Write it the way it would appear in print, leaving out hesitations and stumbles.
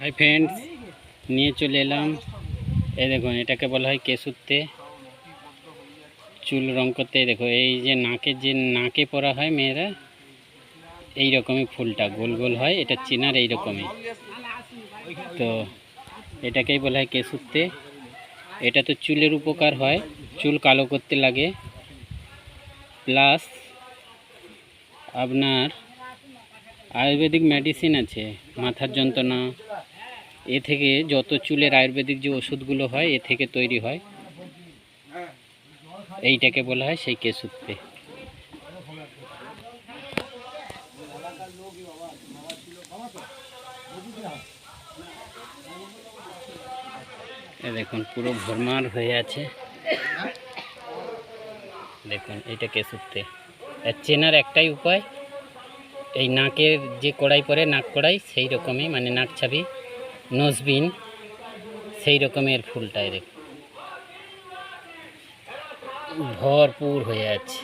Hi friends, নিয়ে চলে এলাম। এই দেখুন, এটাকে বলা হয় কেশুত্তে। চুল রং করতে দেখো, এই যে নাকে পরা হয় মেয়েরা, এই রকমই ফুলটা গোল গোল হয়, এটা চেনার এই রকমই। তো এটাকেই বলা হয় কেশুত্তে। এটা তো চুলের উপকার হয়, চুল কালো করতে লাগে, প্লাস আপনার আয়ুর্বেদিক মেডিসিন আছে, মাথার যন্ত্রণা, এ থেকে যত চুলের আয়ুর্বেদিক যে ওষুধগুলো হয় এ থেকে তৈরি হয়। এইটাকে বলা হয় সেই কেশুত্তে। দেখুন পুরো ভরমার হয়ে আছে, দেখুন এইটা কেশুত্তে। এর চেনার একটাই উপায়, এই নাকের যে কড়াই পরে নাক কড়াই, সেই রকমই, মানে নাক ছাবি, নোজবিন, সেই রকমের ফুলটাই দেখুন ভরপুর হয়ে আছে।